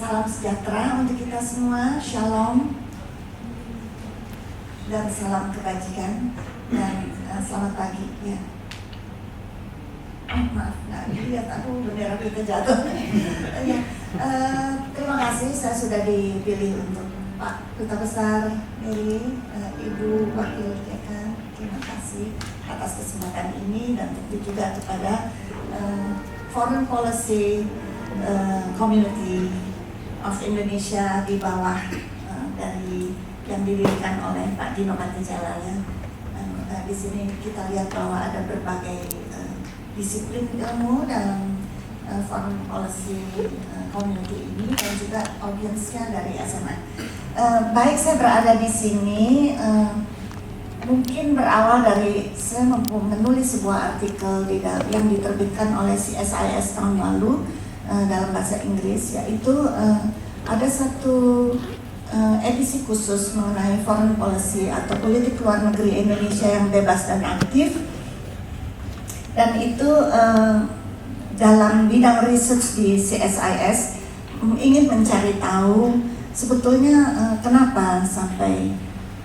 Salam sejahtera untuk kita semua, shalom dan salam kebajikan dan selamat pagi ya. Maaf, nggak lihat aku bendera kita jatuh. Ya, terima kasih saya sudah dipilih untuk Pak Duta Besar Mary, Ibu Wakil Dekan. Terima kasih atas kesempatan ini dan tentu juga kepada Foreign Policy Community of Indonesia di bawah dari yang didirikan oleh Pak Dino Patijalal ya. Di sini kita lihat bahwa ada berbagai disiplin ilmu dalam Foreign Policy Community ini dan juga audiensnya dari SMA. Baik, saya berada di sini mungkin berawal dari saya menulis sebuah artikel yang diterbitkan oleh CSIS tahun lalu dalam bahasa Inggris, yaitu ada satu edisi khusus mengenai foreign policy atau politik luar negeri Indonesia yang bebas dan aktif, dan itu dalam bidang research di CSIS ingin mencari tahu sebetulnya kenapa sampai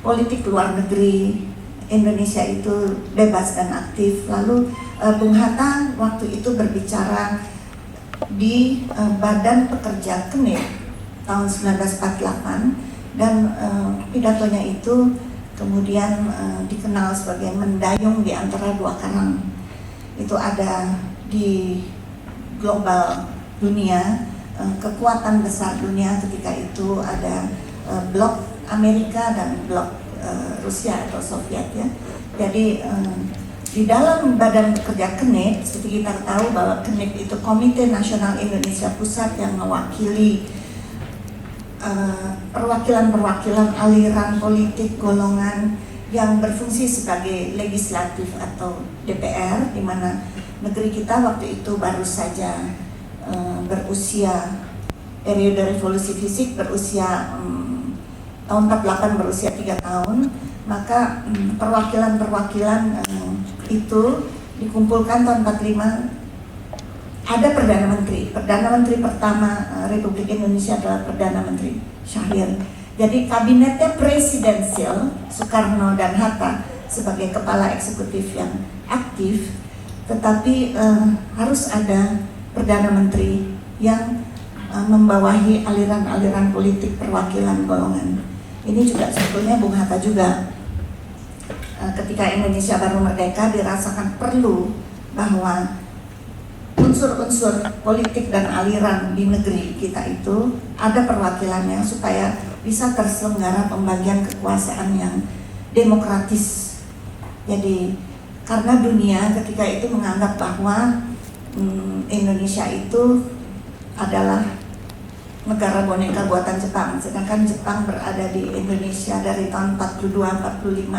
politik luar negeri Indonesia itu bebas dan aktif. Lalu Bung Hatta waktu itu berbicara di Badan Pekerja KNIP tahun 1948 dan pidatonya itu kemudian dikenal sebagai mendayung di antara dua karang. Itu ada di global dunia, kekuatan besar dunia ketika itu ada blok Amerika dan blok Rusia atau Soviet ya. Jadi di dalam Badan Pekerja KNIP, seperti kita tahu bahwa KNIP itu Komite Nasional Indonesia Pusat yang mewakili perwakilan-perwakilan aliran politik golongan yang berfungsi sebagai legislatif atau DPR, di mana negeri kita waktu itu baru saja berusia periode revolusi fisik, berusia tahun 48 berusia 3 tahun, maka perwakilan-perwakilan itu dikumpulkan tahun 45. Ada Perdana Menteri. Perdana Menteri pertama Republik Indonesia adalah Perdana Menteri Syahrir. Jadi kabinetnya presidensial, Soekarno dan Hatta sebagai kepala eksekutif yang aktif, tetapi harus ada Perdana Menteri yang membawahi aliran-aliran politik perwakilan golongan. Ini juga sebetulnya Bung Hatta juga ketika Indonesia baru merdeka dirasakan perlu bahwa unsur-unsur politik dan aliran di negeri kita itu ada perwakilannya supaya bisa terselenggara pembagian kekuasaan yang demokratis. Jadi karena dunia ketika itu menganggap bahwa Indonesia itu adalah negara boneka buatan Jepang, sedangkan Jepang berada di Indonesia dari tahun 42-45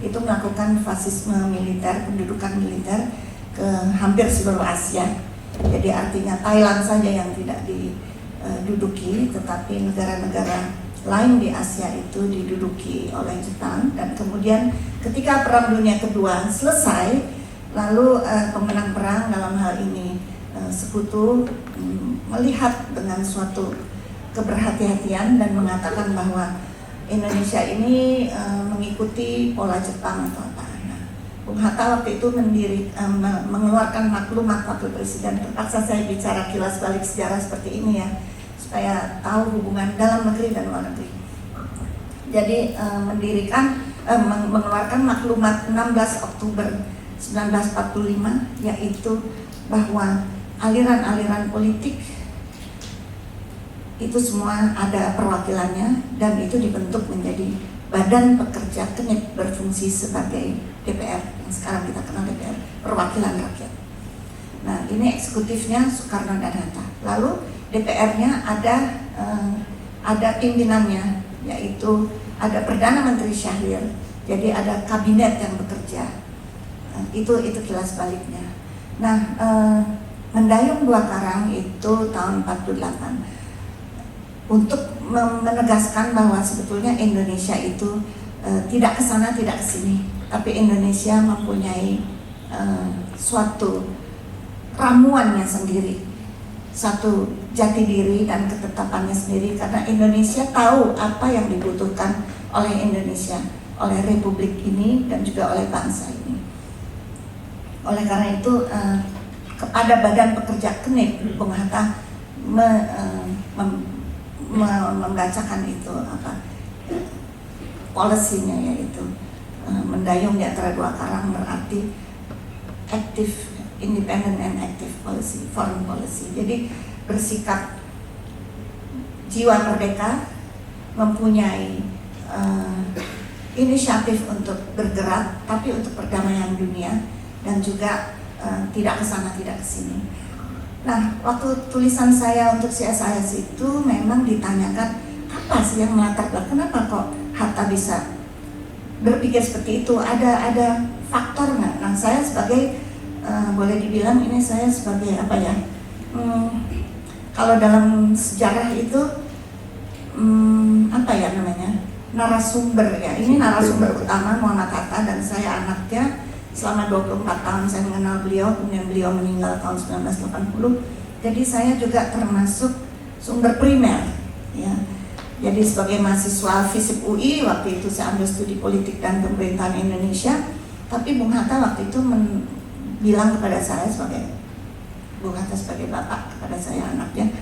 itu melakukan fasisme militer, pendudukan militer ke hampir seluruh Asia. Jadi artinya Thailand saja yang tidak diduduki, tetapi negara-negara lain di Asia itu diduduki oleh Jepang. Dan kemudian ketika Perang Dunia Kedua selesai, lalu pemenang perang dalam hal ini Sekutu melihat dengan suatu keberhati-hatian dan mengatakan bahwa Indonesia ini mengikuti pola Jepang atau apa. Bung Hatta waktu itu mengeluarkan maklumat wakil presiden. Terpaksa saya bicara kilas balik sejarah seperti ini ya, supaya tahu hubungan dalam negeri dan luar negeri. Jadi mengeluarkan maklumat 16 Oktober 1945, yaitu bahwa aliran-aliran politik itu semua ada perwakilannya dan itu dibentuk menjadi Badan Pekerja KNIP berfungsi sebagai DPR yang sekarang kita kenal DPR, perwakilan rakyat. Nah, ini eksekutifnya Soekarno dan Hatta. Lalu DPR-nya ada pimpinannya, yaitu ada Perdana Menteri Syahrir. Jadi ada kabinet yang bekerja. Itu kilas baliknya. Nah, mendayung dua karang itu tahun 48 untuk menegaskan bahwa sebetulnya Indonesia itu tidak ke sana tidak ke sini, tapi Indonesia mempunyai suatu ramuannya sendiri, satu jati diri dan ketetapannya sendiri, karena Indonesia tahu apa yang dibutuhkan oleh Indonesia, oleh Republik ini dan juga oleh bangsa ini. Oleh karena itu kepada Badan Pekerja KNIP, Bung Hatta membacakan itu polisinya, yaitu mendayung di antara dua karang, berarti active, independent and active policy, foreign policy. Jadi bersikap jiwa merdeka, mempunyai inisiatif untuk bergerak, tapi untuk perdamaian dunia, dan juga tidak ke sana tidak ke sini. Nah, waktu tulisan saya untuk CSIS itu memang ditanyakan apa sih yang melatar belakang, kenapa kok Hatta bisa berpikir seperti itu, ada faktor nggak? Nah, saya sebagai boleh dibilang ini saya sebagai apa ya? Kalau dalam sejarah itu apa ya namanya, narasumber ya. Ini narasumber utama Muhammad Hatta, dan saya anaknya. Selama 24 tahun saya mengenal beliau, kemudian beliau meninggal tahun 1980. Jadi saya juga termasuk sumber primer ya. Jadi sebagai mahasiswa FISIP UI, waktu itu saya ambil studi politik dan pemerintahan Indonesia. Tapi Bung Hatta waktu itu bilang kepada saya, Bung Hatta sebagai bapak kepada saya anaknya,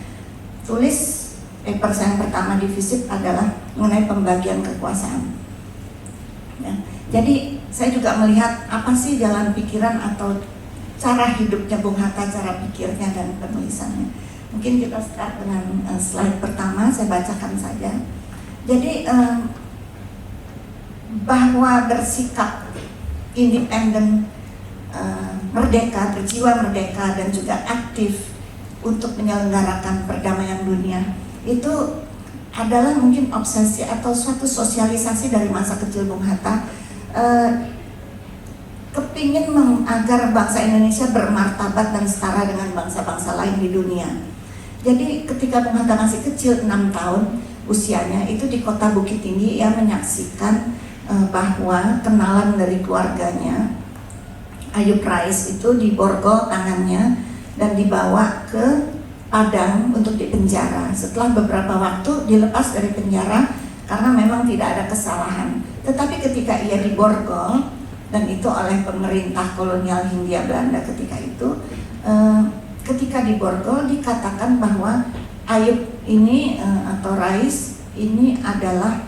tulis paper saya yang pertama di FISIP adalah mengenai pembagian kekuasaan ya. Jadi saya juga melihat apa sih jalan pikiran atau cara hidupnya Bung Hatta, cara pikirnya dan penulisannya. Mungkin kita start dengan slide pertama, saya bacakan saja. Jadi bahwa bersikap independen, merdeka, berjiwa merdeka, dan juga aktif untuk menyelenggarakan perdamaian dunia, itu adalah mungkin obsesi atau suatu sosialisasi dari masa kecil Bung Hatta. Kepingin agar bangsa Indonesia bermartabat dan setara dengan bangsa-bangsa lain di dunia. Jadi ketika Bung Hatta masih kecil, 6 tahun usianya, itu di kota Bukit Tinggi, ia menyaksikan bahwa kenalan dari keluarganya, Ayub Rais, itu diborgol tangannya dan dibawa ke Padang untuk dipenjara. Setelah beberapa waktu dilepas dari penjara karena memang tidak ada kesalahan. Tetapi ketika ia diborgol, dan itu oleh pemerintah kolonial Hindia Belanda ketika itu, ketika diborgol dikatakan bahwa Ayub ini atau Rais ini adalah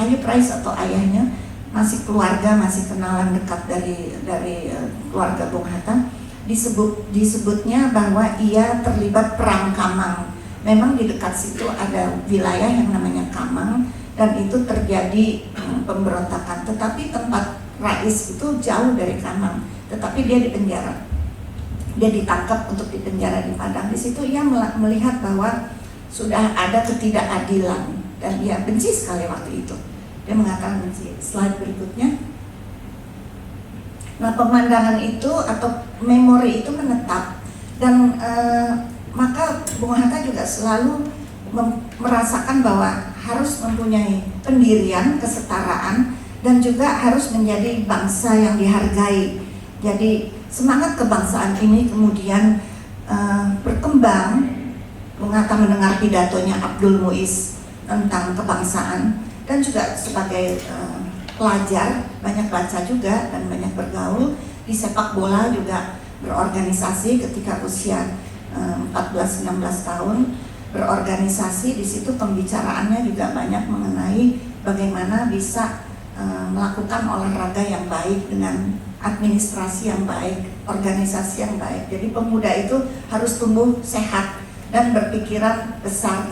Ayub Rais atau ayahnya masih keluarga, masih kenalan dekat dari keluarga Bung Hatta. Disebutnya bahwa ia terlibat perang Kamang. Memang di dekat situ ada wilayah yang namanya Kamang, dan itu terjadi pemberontakan. Tetapi tempat Rais itu jauh dari Kamang, tetapi dia dipenjara. Dia ditangkap untuk dipenjara di Padang. Di situ ia melihat bahwa sudah ada ketidakadilan dan dia benci sekali waktu itu. Dia mengatakan benci. Slide berikutnya. Nah, pemandangan itu atau memori itu menetap, dan maka Bung Hatta juga selalu merasakan bahwa harus mempunyai pendirian, kesetaraan, dan juga harus menjadi bangsa yang dihargai. Jadi semangat kebangsaan ini kemudian berkembang. Bung Hatta mendengar pidatonya Abdul Muiz tentang kebangsaan, dan juga sebagai pelajar banyak baca juga dan banyak bergaul. Di sepak bola juga berorganisasi ketika usia 14-16 tahun, berorganisasi. Di situ pembicaraannya juga banyak mengenai bagaimana bisa melakukan olahraga yang baik dengan administrasi yang baik, organisasi yang baik. Jadi pemuda itu harus tumbuh sehat dan berpikiran besar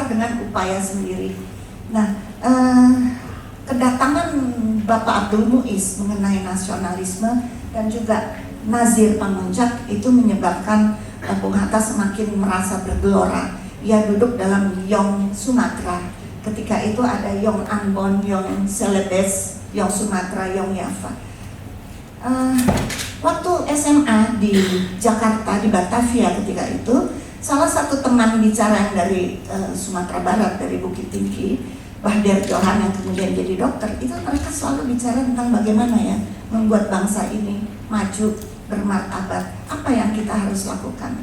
dengan upaya sendiri. Nah, kedatangan Bapak Abdul Muiz mengenai nasionalisme dan juga Nazir Pamuntjak itu menyebabkan Bung Hatta semakin merasa bergelora. Ia duduk dalam Yong Sumatera. Ketika itu ada Yong Ambon, Yong Celebes, Yong Sumatera, Yong Java. Waktu SMA di Jakarta, di Batavia ketika itu, salah satu teman bicara yang dari Sumatera Barat, dari Bukit Tinggi, Bahder Johan, yang kemudian jadi dokter, itu mereka selalu bicara tentang bagaimana ya membuat bangsa ini maju, bermartabat, apa yang kita harus lakukan.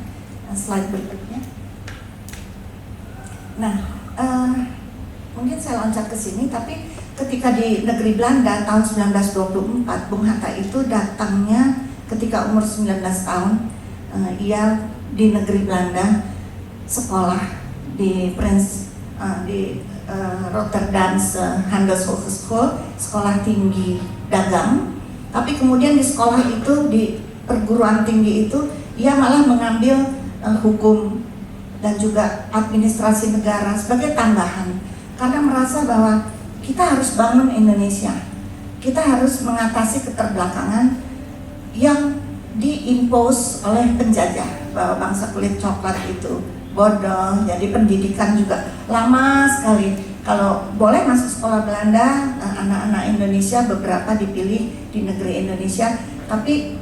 Slide berikutnya. Nah, mungkin saya loncat ke sini, tapi ketika di negeri Belanda tahun 1924, Bung Hatta itu datangnya ketika umur 19 tahun. Ia di negeri Belanda sekolah di Rotterdam Handelshogeschool, sekolah tinggi dagang. Tapi kemudian di sekolah itu, di perguruan tinggi itu, ia malah mengambil hukum dan juga administrasi negara sebagai tambahan, karena merasa bahwa kita harus bangun Indonesia, kita harus mengatasi keterbelakangan yang diimpose oleh penjajah, bahwa bangsa kulit coklat itu bodoh, jadi pendidikan juga lama sekali. Kalau boleh masuk sekolah Belanda, anak-anak Indonesia beberapa dipilih di negeri Indonesia, tapi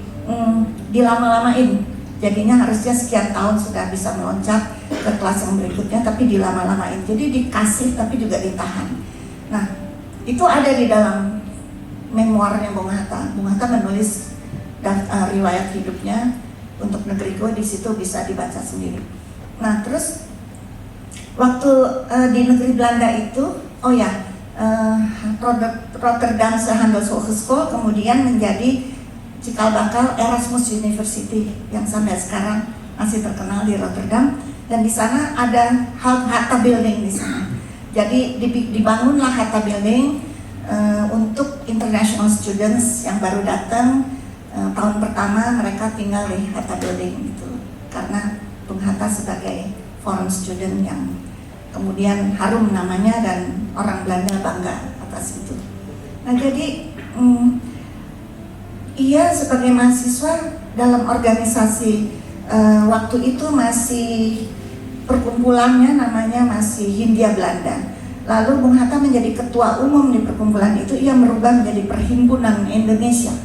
dilama-lamain. Jadinya harusnya sekian tahun sudah bisa meloncat ke kelas yang berikutnya, tapi dilama-lamain. Jadi dikasih tapi juga ditahan. Nah, itu ada di dalam memoirnya Bung Hatta. Bung Hatta menulis riwayat hidupnya untuk negeriku, di situ bisa dibaca sendiri. Nah, terus waktu di negeri Belanda itu, Rotterdam Handelshogeschool kemudian menjadi cikal bakal Erasmus University yang sampai sekarang masih terkenal di Rotterdam, dan di sana ada Hatta Building di sana. Jadi dibangunlah Hatta Building untuk international students yang baru datang. Tahun pertama mereka tinggal di Hatta Building itu, karena Bung Hatta sebagai foreign student yang kemudian harum namanya dan orang Belanda bangga atas itu. Nah, jadi ia sebagai mahasiswa dalam organisasi waktu itu masih perkumpulannya namanya masih Hindia Belanda. Lalu Bung Hatta menjadi ketua umum di perkumpulan itu, ia merubah menjadi Perhimpunan Indonesia.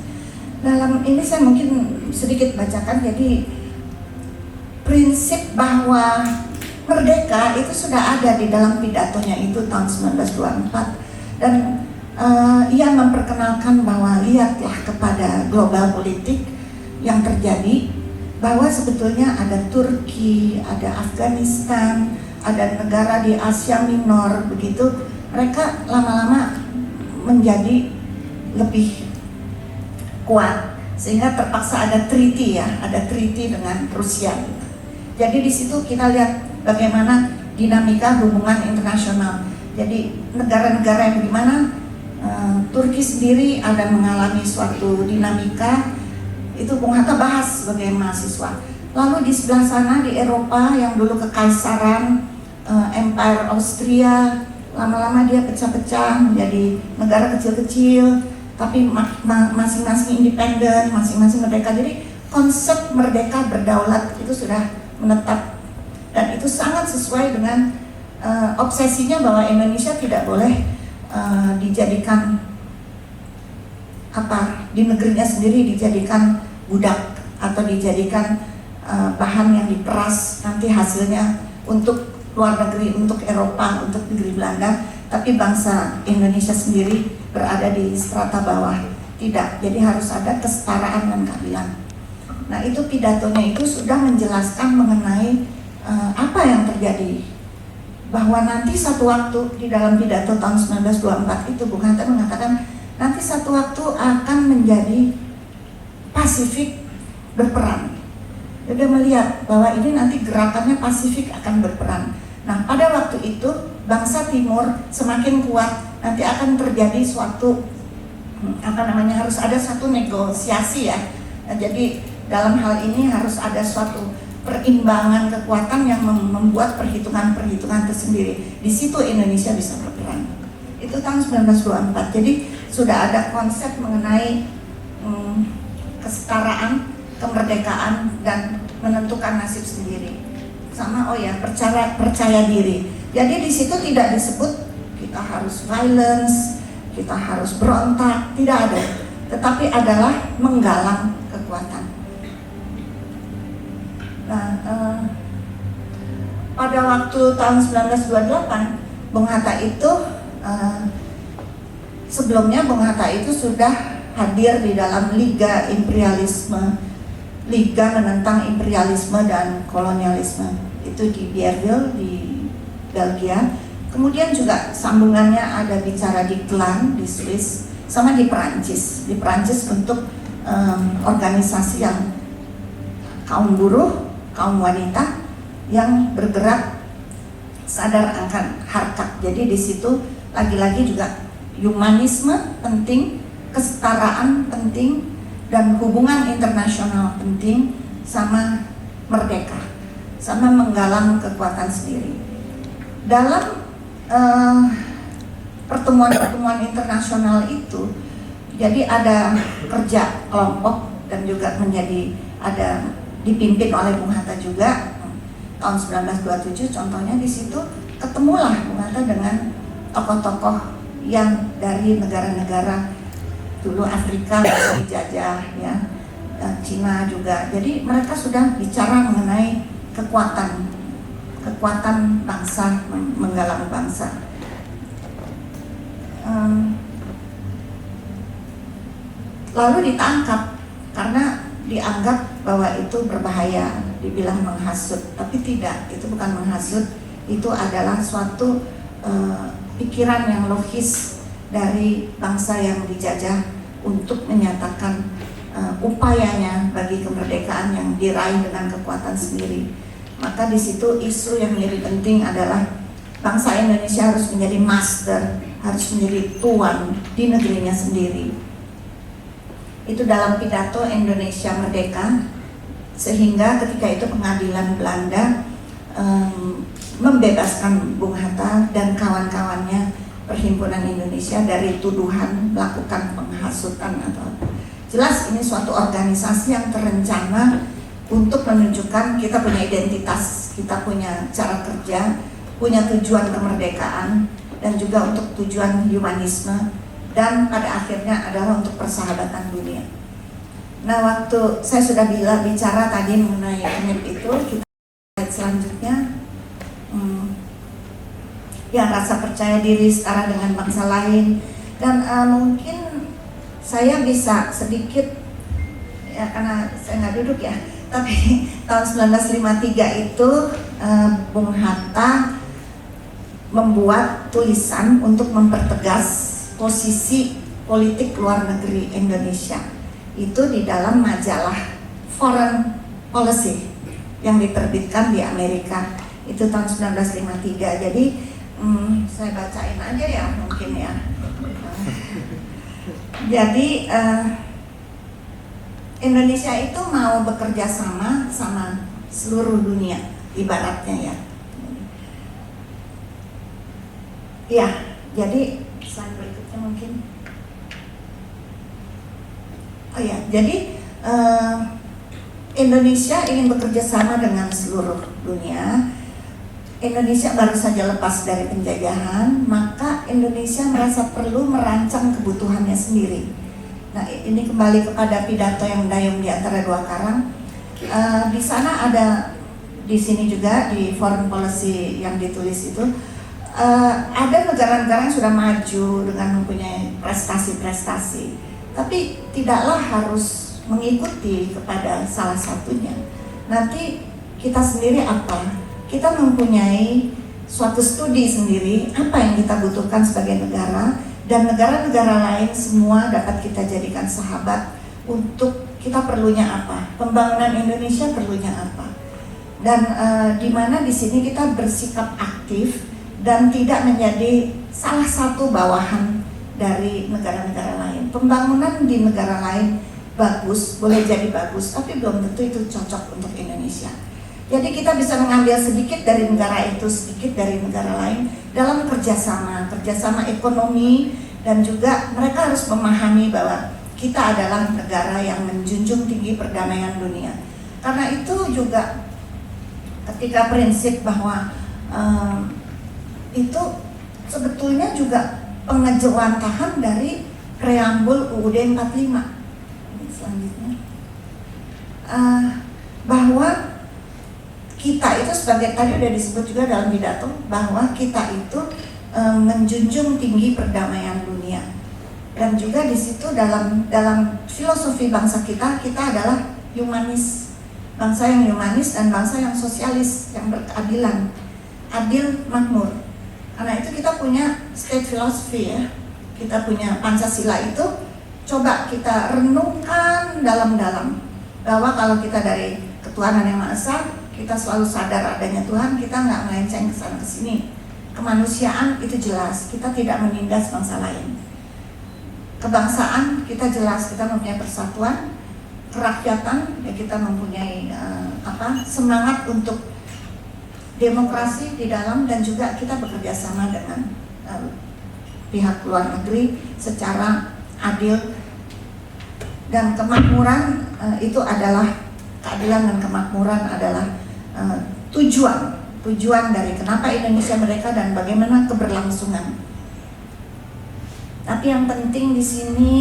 Dalam ini saya mungkin sedikit bacakan. Jadi prinsip bahwa merdeka itu sudah ada di dalam pidatonya itu tahun 1924, dan ia memperkenalkan bahwa lihatlah kepada global politik yang terjadi, bahwa sebetulnya ada Turki, ada Afghanistan, ada negara di Asia Minor, begitu mereka lama-lama menjadi lebih kuat sehingga terpaksa ada treaty dengan Rusia. Jadi di situ kita lihat bagaimana dinamika hubungan internasional. Jadi negara-negara yang bagaimana Turki sendiri ada mengalami suatu dinamika, itu Bung Hatta bahas sebagai mahasiswa. Lalu di sebelah sana di Eropa yang dulu kekaisaran Empire Austria, lama-lama dia pecah-pecah menjadi negara kecil-kecil, tapi masing-masing independen, masing-masing merdeka. Jadi konsep merdeka berdaulat itu sudah menetap, dan itu sangat sesuai dengan obsesinya bahwa Indonesia tidak boleh dijadikan di negerinya sendiri dijadikan budak atau dijadikan bahan yang diperas nanti hasilnya untuk luar negeri, untuk Eropa, untuk negeri Belanda, tapi bangsa Indonesia sendiri berada di strata bawah. Tidak, jadi harus ada kesetaraan dan keadilan. Nah, itu pidatonya itu sudah menjelaskan mengenai apa yang terjadi, bahwa nanti satu waktu di dalam pidato tahun 1924 itu Bung Hatta mengatakan nanti satu waktu akan menjadi Pasifik berperan. Dia melihat bahwa ini nanti gerakannya Pasifik akan berperan. Nah, pada waktu itu bangsa Timur semakin kuat, nanti akan terjadi suatu harus ada satu negosiasi ya. Nah, jadi dalam hal ini harus ada suatu perimbangan kekuatan yang membuat perhitungan-perhitungan tersendiri. Di situ Indonesia bisa berperan. Itu tahun 1924. Jadi sudah ada konsep mengenai kesetaraan, kemerdekaan, dan menentukan nasib sendiri. Sama percaya diri. Jadi di situ tidak disebut kita harus violence, kita harus berontak, tidak ada. Tetapi adalah menggalang kekuatan. Nah, pada waktu tahun 1928, Bung Hatta itu sebelumnya Bung Hatta itu sudah hadir di dalam Liga Imperialisme Liga menentang imperialisme dan kolonialisme, itu di Bierville di Belgia. Kemudian juga sambungannya ada bicara di Gland di Swiss, sama di Perancis. Di Perancis untuk organisasi yang kaum buruh, kaum wanita yang bergerak sadar akan harkat. Jadi di situ lagi-lagi juga humanisme penting, kesetaraan penting, dan hubungan internasional penting, sama merdeka, sama menggalang kekuatan sendiri. Dalam pertemuan-pertemuan internasional itu, jadi ada kerja kelompok dan juga ada dipimpin oleh Bung Hatta juga tahun 1927. Contohnya di situ ketemulah Bung Hatta dengan tokoh-tokoh yang dari negara-negara dulu Afrika masih dijajah, ya, Cina juga. Jadi mereka sudah bicara mengenai kekuatan bangsa, menggalang bangsa. Lalu ditangkap karena dianggap bahwa itu berbahaya, dibilang menghasut, tapi tidak, itu bukan menghasut, itu adalah suatu pikiran yang logis dari bangsa yang dijajah untuk menyatakan upayanya bagi kemerdekaan yang diraih dengan kekuatan sendiri. Maka di situ isu yang menjadi penting adalah bangsa Indonesia harus menjadi master, harus menjadi tuan di negerinya sendiri. Itu dalam pidato Indonesia Merdeka, sehingga ketika itu pengadilan Belanda membebaskan Bung Hatta dan kawan-kawannya Perhimpunan Indonesia dari tuduhan melakukan penghasutan atau jelas ini suatu organisasi yang terencana untuk menunjukkan kita punya identitas, kita punya cara kerja, punya tujuan kemerdekaan, dan juga untuk tujuan humanisme, dan pada akhirnya adalah untuk persahabatan dunia. Nah, waktu saya sudah bicara tadi mengenai UNEP itu, kita lihat selanjutnya, ya, rasa percaya diri setara dengan bangsa lain, dan mungkin saya bisa sedikit, ya karena saya nggak duduk ya, tapi tahun 1953 itu Bung Hatta membuat tulisan untuk mempertegas posisi politik luar negeri Indonesia. Itu di dalam majalah Foreign Policy yang diterbitkan di Amerika. Itu tahun 1953. Jadi saya bacain aja ya mungkin ya. Jadi Indonesia itu mau bekerja sama seluruh dunia, ibaratnya ya. Ya, jadi slide berikutnya mungkin. Oh ya, jadi Indonesia ingin bekerja sama dengan seluruh dunia. Indonesia baru saja lepas dari penjajahan, maka Indonesia merasa perlu merancang kebutuhannya sendiri. Nah, ini kembali kepada pidato yang mendayung di antara dua karang. Di sana ada, di sini juga di Foreign Policy yang ditulis itu, ada negara-negara yang sudah maju dengan mempunyai prestasi-prestasi, tapi tidaklah harus mengikuti kepada salah satunya. Nanti kita sendiri apa? Kita mempunyai suatu studi sendiri apa yang kita butuhkan sebagai negara, dan negara-negara lain semua dapat kita jadikan sahabat untuk kita perlunya apa, pembangunan Indonesia perlunya apa, dan di mana di sini kita bersikap aktif dan tidak menjadi salah satu bawahan dari negara-negara lain. Pembangunan di negara lain bagus, boleh jadi bagus, tapi belum tentu itu cocok untuk Indonesia. Jadi kita bisa mengambil sedikit dari negara itu, sedikit dari negara lain dalam kerjasama ekonomi, dan juga mereka harus memahami bahwa kita adalah negara yang menjunjung tinggi perdamaian dunia. Karena itu juga ketika prinsip bahwa itu sebetulnya juga pengejawantahan dari preambul UUD 45. Selanjutnya, bahwa kita itu sebagai, tadi udah disebut juga dalam pidato, bahwa kita itu menjunjung tinggi perdamaian dunia, dan juga di situ dalam filosofi bangsa kita adalah humanis, bangsa yang humanis dan bangsa yang sosialis, yang berkeadilan, adil, makmur. Karena itu kita punya state philosophy ya, kita punya Pancasila itu, coba kita renungkan dalam-dalam bahwa kalau kita dari ketuhanan yang Maha Esa, kita selalu sadar adanya Tuhan, kita nggak melenceng ke sana ke sini. Kemanusiaan itu jelas, kita tidak menindas bangsa lain. Kebangsaan kita jelas, kita mempunyai persatuan. Kerakyatan ya kita mempunyai semangat untuk demokrasi di dalam, dan juga kita bekerja sama dengan pihak luar negeri secara adil. Dan kemakmuran itu adalah, keadilan dan kemakmuran adalah tujuan dari kenapa Indonesia merdeka dan bagaimana keberlangsungan. Tapi yang penting di sini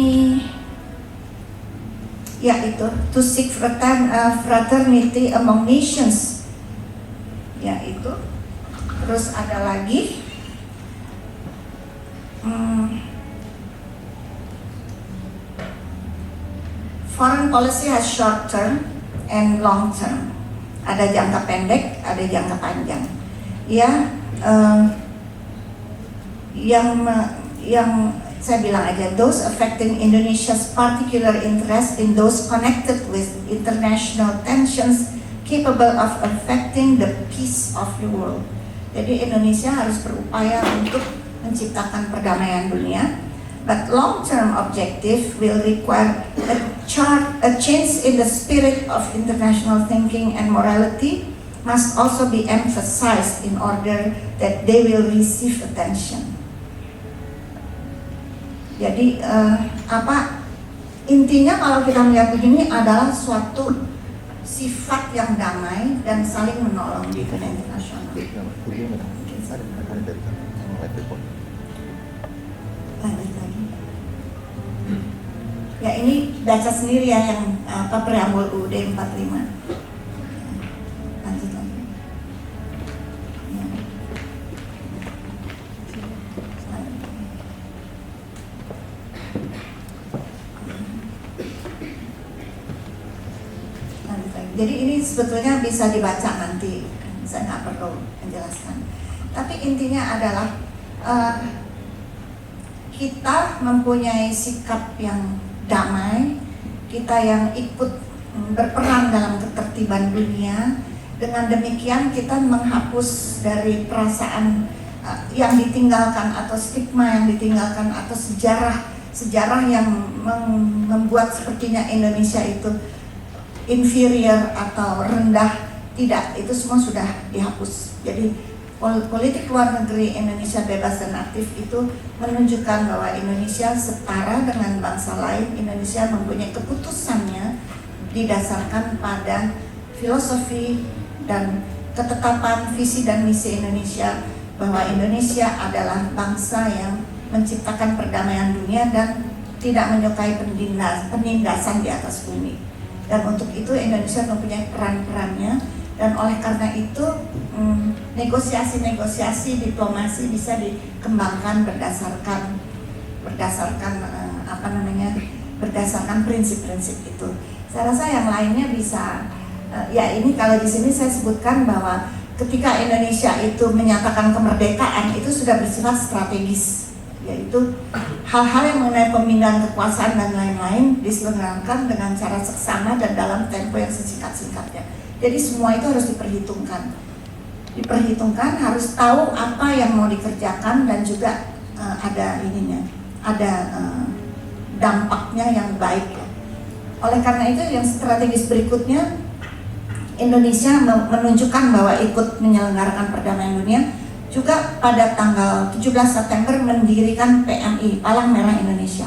yaitu to seek fraternity among nations, yaitu terus ada lagi foreign policy has short term and long term. Ada jangka pendek, ada jangka panjang. Ya, yang saya bilang aja, those affecting Indonesia's particular interest in those connected with international tensions capable of affecting the peace of the world. Jadi Indonesia harus berupaya untuk menciptakan perdamaian dunia. But long-term objective will require a change in the spirit of international thinking, and morality must also be emphasized in order that they will receive attention. Jadi intinya kalau kita melihat begini adalah suatu sifat yang damai dan saling menolong di dunia internasional. Lanjut lagi. Ya ini baca sendiri ya yang preambul UUD 45. Lanjut lagi. Ya. Lanjut lagi. Jadi ini sebetulnya bisa dibaca nanti, saya nggak perlu menjelaskan. Tapi intinya adalah kita mempunyai sikap yang damai, kita yang ikut berperan dalam ketertiban dunia. Dengan demikian kita menghapus dari perasaan yang ditinggalkan, atau stigma yang ditinggalkan, atau sejarah yang membuat sepertinya Indonesia itu inferior atau rendah. Tidak, itu semua sudah dihapus. Jadi politik luar negeri Indonesia bebas dan aktif itu menunjukkan bahwa Indonesia setara dengan bangsa lain. Indonesia mempunyai keputusannya didasarkan pada filosofi dan ketetapan visi dan misi Indonesia, bahwa Indonesia adalah bangsa yang menciptakan perdamaian dunia dan tidak menyukai penindasan di atas bumi. Dan untuk itu Indonesia mempunyai peran-perannya. Dan oleh karena itu negosiasi diplomasi bisa dikembangkan berdasarkan prinsip-prinsip itu. Saya rasa yang lainnya bisa ya ini kalau di sini saya sebutkan bahwa ketika Indonesia itu menyatakan kemerdekaan itu sudah bersifat strategis, yaitu hal-hal yang mengenai pemindahan kekuasaan dan lain-lain diselenggarakan dengan cara seksama dan dalam tempo yang sesingkat-singkatnya. Jadi semua itu harus diperhitungkan, harus tahu apa yang mau dikerjakan, dan juga ada dampaknya yang baik. Oleh karena itu yang strategis berikutnya, Indonesia menunjukkan bahwa ikut menyelenggarakan perdamaian dunia. Juga pada tanggal 17 September mendirikan PMI, Palang Merah Indonesia.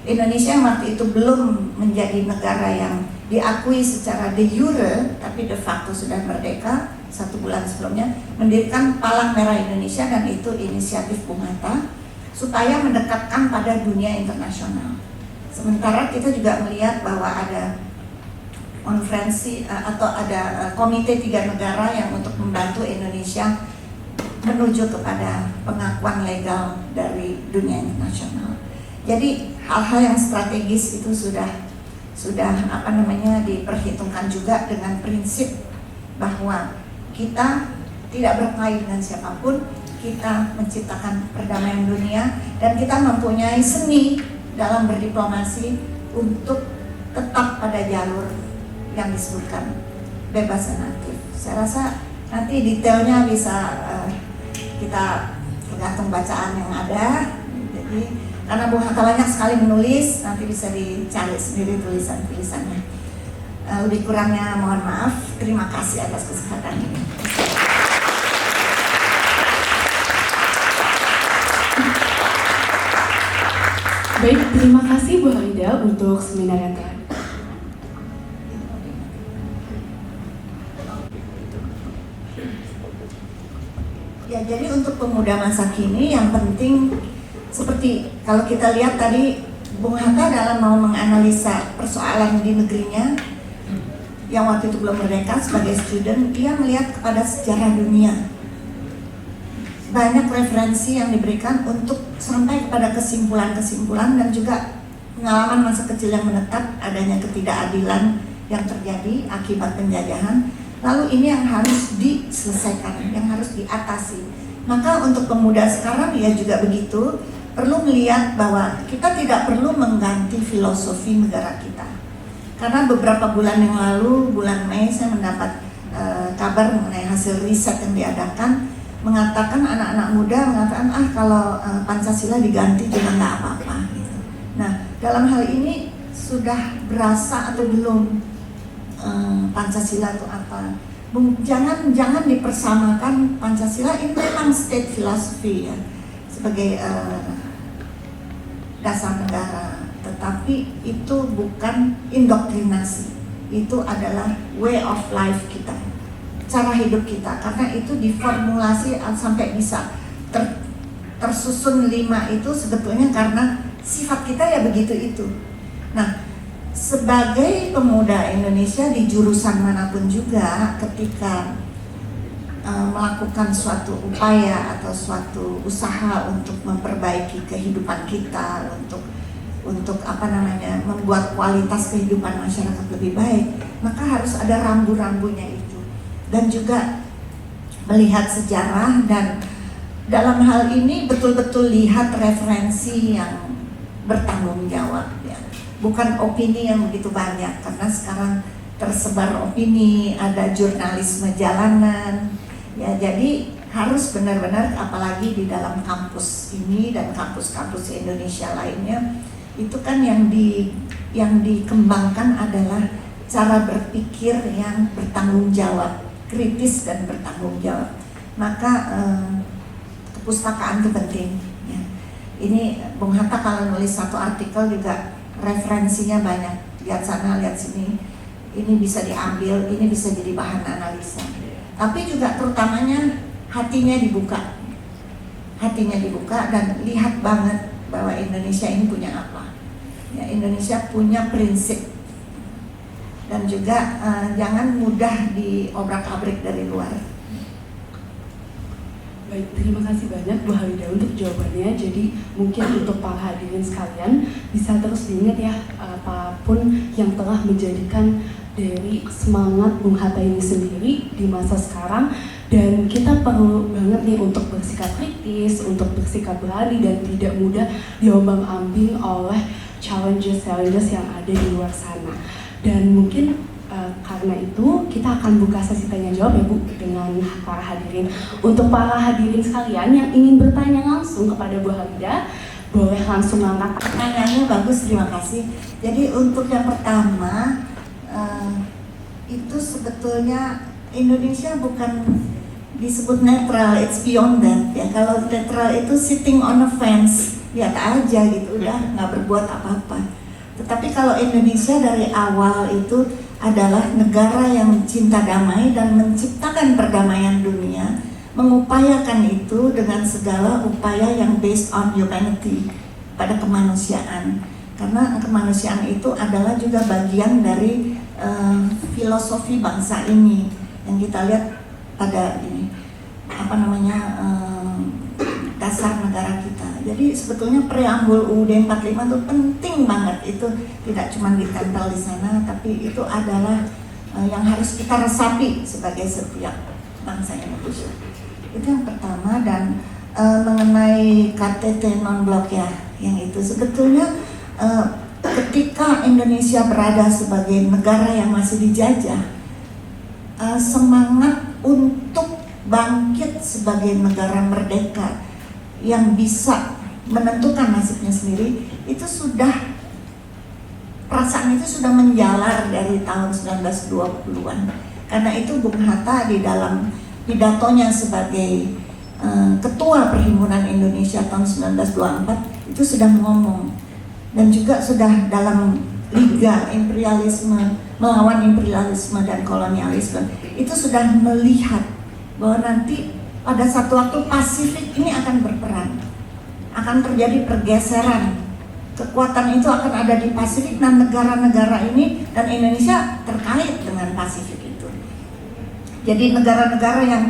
Indonesia waktu itu belum menjadi negara yang diakui secara de jure, tapi de facto sudah merdeka 1 bulan sebelumnya, mendirikan Palang Merah Indonesia, dan itu inisiatif Bung Hatta supaya mendekatkan pada dunia internasional. Sementara kita juga melihat bahwa ada konferensi atau ada komite 3 negara yang untuk membantu Indonesia menuju kepada pengakuan legal dari dunia internasional. Jadi hal-hal yang strategis itu sudah sudah diperhitungkan juga dengan prinsip bahwa kita tidak berkait dengan siapapun, kita menciptakan perdamaian dunia, dan kita mempunyai seni dalam berdiplomasi untuk tetap pada jalur yang disebutkan bebas dan aktif. Saya rasa nanti detailnya bisa kita tergantung bacaan yang ada. Jadi karena Bung Hatta banyak sekali menulis, nanti bisa dicari sendiri tulisan-tulisannya. Lebih kurangnya mohon maaf. Terima kasih atas kesempatan ini. Baik, terima kasih Bu Halida untuk seminar yang terakhir. Ya, jadi untuk pemuda masa kini yang penting seperti kalau kita lihat tadi Bung Hatta dalam mau menganalisa persoalan di negerinya yang waktu itu belum merdeka sebagai student, dia melihat kepada sejarah dunia. Banyak referensi yang diberikan untuk sampai kepada kesimpulan-kesimpulan dan juga pengalaman masa kecil yang menetap adanya ketidakadilan yang terjadi akibat penjajahan. Lalu ini yang harus diselesaikan, yang harus diatasi. Maka untuk pemuda sekarang ya juga begitu, perlu melihat bahwa kita tidak perlu mengganti filosofi negara kita. Karena beberapa bulan yang lalu, bulan Mei, saya mendapat kabar mengenai hasil riset yang diadakan, mengatakan anak-anak muda mengatakan kalau Pancasila diganti juga nggak apa-apa. Gitu. Nah, dalam hal ini sudah berasa atau belum Pancasila itu apa? Jangan dipersamakan Pancasila, ini memang state philosophy ya, sebagai dasar negara, tetapi itu bukan indoktrinasi, itu adalah way of life kita, cara hidup kita, karena itu diformulasi sampai bisa tersusun 5 itu sebetulnya karena sifat kita ya begitu itu. Nah, sebagai pemuda Indonesia di jurusan manapun juga, ketika melakukan suatu upaya atau suatu usaha untuk memperbaiki kehidupan kita, untuk membuat kualitas kehidupan masyarakat lebih baik, maka harus ada rambu-rambunya itu, dan juga melihat sejarah, dan dalam hal ini betul-betul lihat referensi yang bertanggung jawab ya. Bukan opini yang begitu banyak, karena sekarang tersebar opini, ada jurnalisme jalanan ya, jadi harus benar-benar, apalagi di dalam kampus ini dan kampus-kampus Indonesia lainnya, itu kan yang dikembangkan adalah cara berpikir yang bertanggung jawab, kritis dan bertanggung jawab. Maka kepustakaan itu penting ya. Ini Bung Hatta kalau nulis satu artikel juga referensinya banyak, lihat sana, lihat sini, ini bisa diambil, ini bisa jadi bahan analisa. Tapi juga terutamanya hatinya dibuka dan lihat banget bahwa Indonesia ini punya apa. Ya, Indonesia punya prinsip, dan juga jangan mudah diobrak-abrik dari luar. Baik, terima kasih banyak Bu Halida untuk jawabannya. Jadi mungkin untuk para hadirin sekalian bisa terus diingat ya, apapun yang telah menjadikan dari semangat Bung Hatta ini sendiri di masa sekarang, dan kita perlu banget nih untuk bersikap kritis, untuk bersikap berani dan tidak mudah diombang-ambing oleh challenges yang ada di luar sana. Dan mungkin karena itu kita akan buka sesi tanya jawab ya Bu dengan para hadirin. Untuk para hadirin sekalian yang ingin bertanya langsung kepada Bu Halida, boleh langsung angkat. Pertanyaannya bagus, terima kasih. Jadi untuk yang pertama, itu sebetulnya Indonesia bukan disebut netral, it's beyond that ya. Kalau netral itu sitting on a fence, lihat aja gitu, udah nggak berbuat apa-apa. Tetapi kalau Indonesia dari awal itu adalah negara yang cinta damai dan menciptakan perdamaian dunia, mengupayakan itu dengan segala upaya yang based on humanity, pada kemanusiaan. Karena kemanusiaan itu adalah juga bagian dari filosofi bangsa ini yang kita lihat pada ini dasar negara kita. Jadi sebetulnya preambul UUD 45 itu penting banget, itu tidak cuma ditempel di sana, tapi itu adalah yang harus kita resapi sebagai setiap bangsa Indonesia. Itu yang pertama. Dan mengenai KTT non-blok ya, yang itu sebetulnya ketika Indonesia berada sebagai negara yang masih dijajah, semangat untuk bangkit sebagai negara merdeka yang bisa menentukan nasibnya sendiri, itu sudah, perasaan itu sudah menjalar dari tahun 1920-an. Karena itu Bung Hatta di dalam pidatonya sebagai Ketua Perhimpunan Indonesia tahun 1924 itu sudah ngomong, dan juga sudah dalam Liga Imperialisme, melawan imperialisme dan kolonialisme, itu sudah melihat bahwa nanti pada satu waktu Pasifik ini akan berperan, akan terjadi pergeseran, kekuatan itu akan ada di Pasifik, dan negara-negara ini dan Indonesia terkait dengan Pasifik itu. Jadi negara-negara yang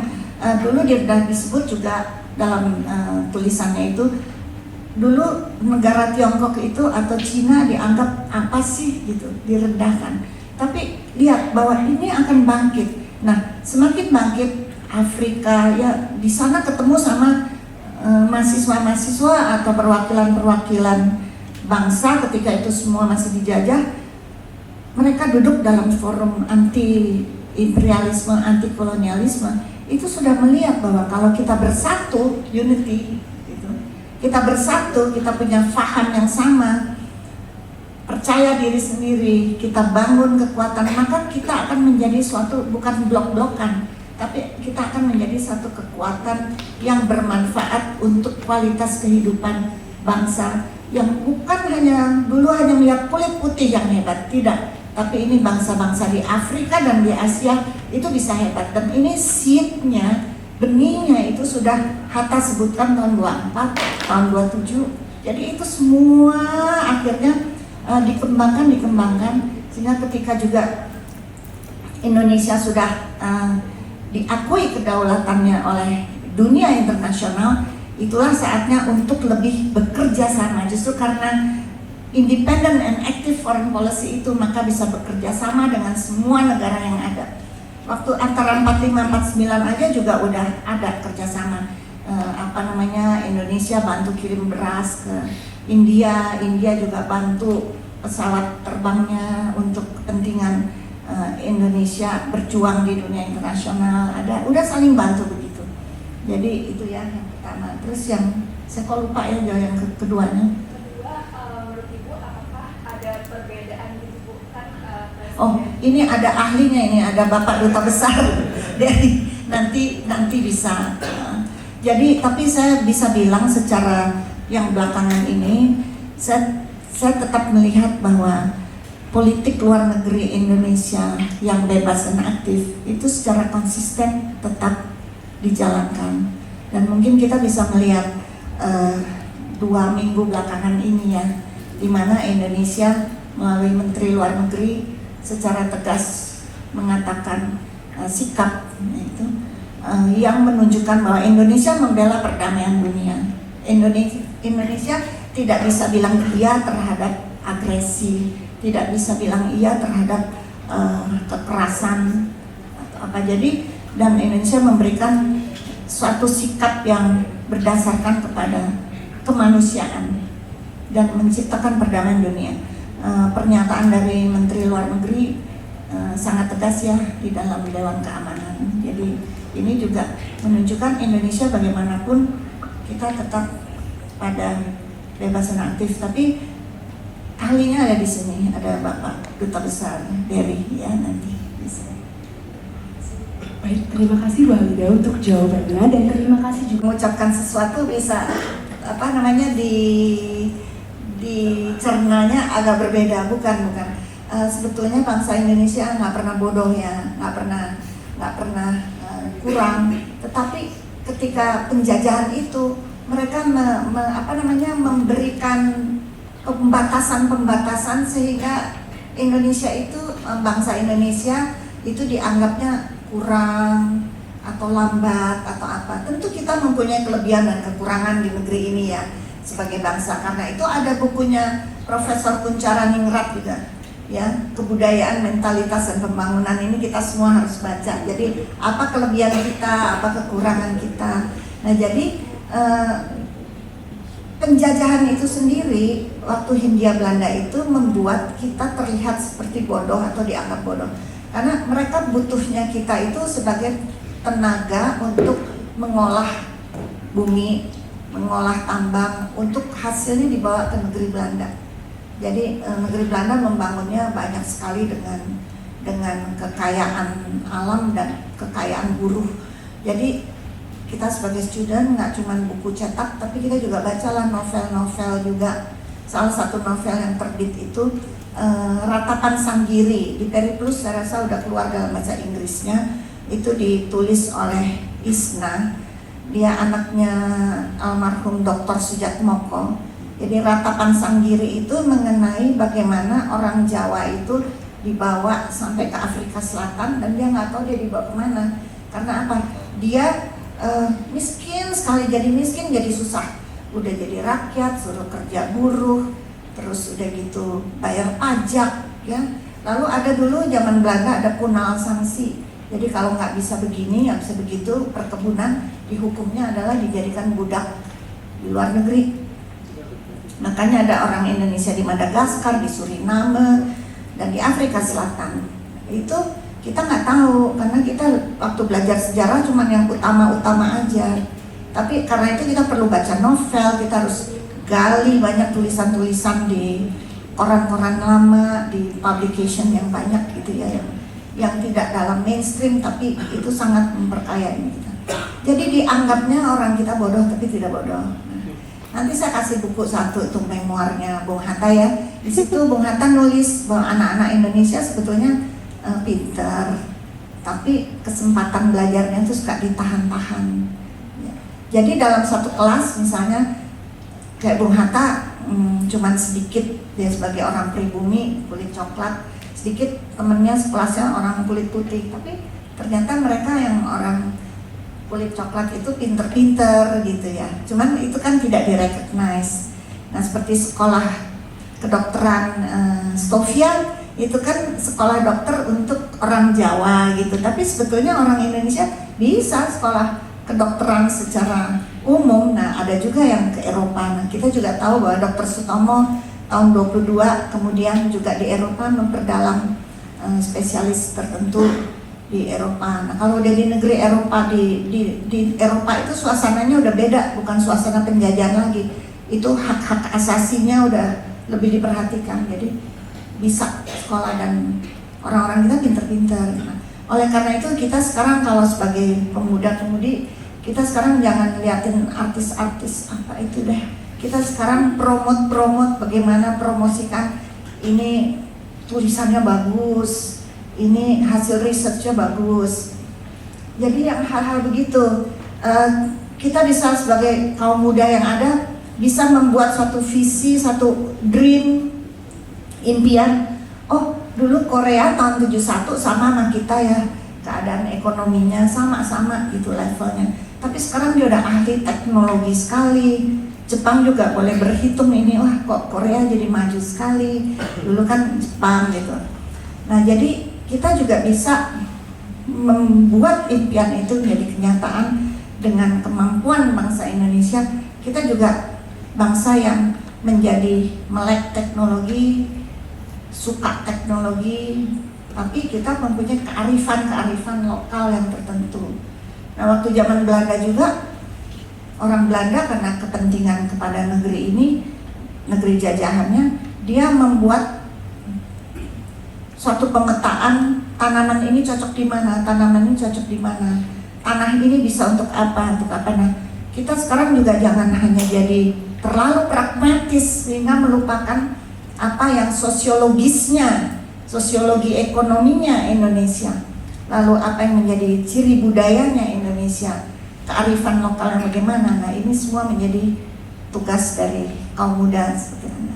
dulu sudah disebut juga dalam tulisannya itu, dulu negara Tiongkok itu atau Cina dianggap apa sih gitu, direndahkan. Tapi lihat bahwa ini akan bangkit. Nah, semakin bangkit Afrika ya, di sana ketemu sama mahasiswa-mahasiswa atau perwakilan-perwakilan bangsa ketika itu semua masih dijajah. Mereka duduk dalam forum anti imperialisme, anti kolonialisme, itu sudah melihat bahwa kalau kita bersatu, unity gitu, kita bersatu, kita punya faham yang sama, percaya diri sendiri, kita bangun kekuatan, maka kita akan menjadi suatu, bukan blok-blokan, tapi kita akan menjadi satu kekuatan yang bermanfaat untuk kualitas kehidupan bangsa, yang bukan hanya dulu hanya melihat kulit putih yang hebat, tidak, tapi ini bangsa-bangsa di Afrika dan di Asia itu bisa hebat. Dan ini seednya, benihnya itu sudah Hatta sebutkan tahun 24, tahun 27. Jadi itu semua akhirnya dikembangkan sehingga ketika juga Indonesia sudah diakui kedaulatannya oleh dunia internasional, itulah saatnya untuk lebih bekerja sama. Justru karena independent and active foreign policy itu, maka bisa bekerja sama dengan semua negara yang ada. Waktu antara 45-49 aja juga udah ada kerjasama. Indonesia bantu kirim beras ke India, India juga bantu pesawat terbangnya untuk kepentingan Indonesia berjuang di dunia internasional. Udah saling bantu begitu. Jadi itu ya yang pertama. Terus yang saya kok lupa ya yang keduanya. Oh, ini ada ahlinya, ini ada Bapak Duta Besar. Jadi nanti bisa. Jadi tapi saya bisa bilang secara yang belakangan ini, saya tetap melihat bahwa politik luar negeri Indonesia yang bebas dan aktif itu secara konsisten tetap dijalankan. Dan mungkin kita bisa melihat 2 minggu belakangan ini ya, di mana Indonesia melalui Menteri Luar Negeri secara tegas mengatakan sikap itu yang menunjukkan bahwa Indonesia membela perdamaian dunia. Indonesia tidak bisa bilang iya terhadap agresi, tidak bisa bilang iya terhadap kekerasan atau apa. Jadi dan Indonesia memberikan suatu sikap yang berdasarkan kepada kemanusiaan dan menciptakan perdamaian dunia. Pernyataan dari Menteri Luar Negeri sangat tegas ya di dalam Dewan Keamanan. Jadi ini juga menunjukkan Indonesia bagaimanapun kita tetap pada bebas dan aktif. Tapi ahlinya ada di sini, ada Bapak Duta Besar Dery ya, nanti bisa. Baik, terima kasih Bu Halida untuk jawabannya, dan terima kasih juga mengucapkan sesuatu bisa dicernanya agak berbeda, bukan. Sebetulnya bangsa Indonesia nggak pernah bodoh ya, nggak pernah kurang. Tetapi ketika penjajahan itu mereka memberikan pembatasan sehingga Indonesia itu, bangsa Indonesia itu dianggapnya kurang atau lambat atau apa. Tentu kita mempunyai kelebihan dan kekurangan di negeri ini ya. sebagai bangsa. Karena itu ada bukunya Profesor Kuncharaningrat juga, ya, kebudayaan, mentalitas, dan pembangunan. Ini kita semua harus baca. Jadi apa kelebihan kita, apa kekurangan kita. Nah jadi penjajahan itu sendiri waktu Hindia Belanda itu membuat kita terlihat seperti bodoh atau dianggap bodoh. Karena mereka butuhnya kita itu sebagai tenaga untuk mengolah bumi, mengolah tambang, untuk hasilnya dibawa ke negeri Belanda. Jadi negeri Belanda membangunnya banyak sekali dengan kekayaan alam dan kekayaan buruh. Jadi kita sebagai student nggak cuma buku cetak, tapi kita juga bacalah novel-novel juga. Salah satu novel yang terbit itu Ratapan Sanggiri di Periplus, saya rasa udah keluar dalam bahasa Inggrisnya. Itu ditulis oleh Isna, dia anaknya almarhum Dr. Sujatmoko. Jadi Ratapan Sanggiri itu mengenai bagaimana orang Jawa itu dibawa sampai ke Afrika Selatan dan dia nggak tahu dia dibawa kemana. Karena apa? Dia miskin sekali, jadi miskin jadi susah. Udah jadi rakyat, suruh kerja buruh, terus udah gitu bayar pajak, ya. Lalu ada dulu zaman Belanda ada punal sanksi. Jadi kalau nggak bisa begini, nggak bisa begitu, perkebunan dihukumnya adalah dijadikan budak di luar negeri. Makanya ada orang Indonesia di Madagaskar, di Suriname, dan di Afrika Selatan. Itu kita nggak tahu karena kita waktu belajar sejarah cuma yang utama-utama aja. Tapi karena itu kita perlu baca novel, kita harus gali banyak tulisan-tulisan di koran-koran lama, di publication yang banyak gitu ya, yang tidak dalam mainstream tapi itu sangat memperkaya ini kita. Jadi dianggapnya orang kita bodoh tapi tidak bodoh. Nanti saya kasih buku satu itu memoirnya Bung Hatta ya. Di situ Bung Hatta nulis bahwa anak-anak Indonesia sebetulnya pintar, tapi kesempatan belajarnya itu suka ditahan-tahan. Ya. Jadi dalam satu kelas misalnya kayak Bung Hatta cuman sedikit, dia sebagai orang pribumi kulit coklat, sedikit temennya sekelasnya orang kulit putih, tapi ternyata mereka yang orang kulit coklat itu pinter-pinter gitu ya. Cuman itu kan tidak direcognize. Nah seperti sekolah kedokteran Stovia itu kan sekolah dokter untuk orang Jawa gitu, tapi sebetulnya orang Indonesia bisa sekolah kedokteran secara umum. Nah ada juga yang ke Eropa. Nah kita juga tahu bahwa Dr. Sutomo tahun 22 kemudian juga di Eropa memperdalam spesialis tertentu di Eropa. Nah kalau udah di negeri Eropa, di Eropa itu suasananya udah beda, bukan suasana penjajahan lagi. Itu hak-hak asasinya udah lebih diperhatikan. Jadi bisa sekolah dan orang-orang kita pinter-pinter. Nah, oleh karena itu kita sekarang kalau sebagai pemuda-pemudi, kita sekarang jangan liatin artis-artis apa itu deh. Kita sekarang promote bagaimana promosikan ini tulisannya bagus, ini hasil researchnya bagus. Jadi yang hal-hal begitu kita bisa sebagai kaum muda yang ada bisa membuat suatu visi, satu dream, impian. Oh dulu Korea tahun 71 sama kita ya, keadaan ekonominya sama-sama gitu levelnya. Tapi sekarang dia udah ahli teknologi sekali. Jepang juga boleh berhitung ini, wah kok Korea jadi maju sekali. Dulu kan Jepang gitu. Nah jadi kita juga bisa membuat impian itu menjadi kenyataan dengan kemampuan bangsa Indonesia. Kita juga bangsa yang menjadi melek teknologi, suka teknologi, tapi kita mempunyai kearifan lokal yang tertentu. Nah waktu zaman Belanda juga, orang Belanda karena kepentingan kepada negeri ini, negeri jajahannya, dia membuat suatu pemetaan tanaman ini cocok di mana, tanaman ini cocok di mana, tanah ini bisa untuk apa. Nah kita sekarang juga jangan hanya jadi terlalu pragmatis sehingga melupakan apa yang sosiologisnya, sosiologi ekonominya Indonesia, lalu apa yang menjadi ciri budayanya Indonesia, kearifan lokal yang bagaimana. Nah ini semua menjadi tugas dari kaum muda seperti Anda.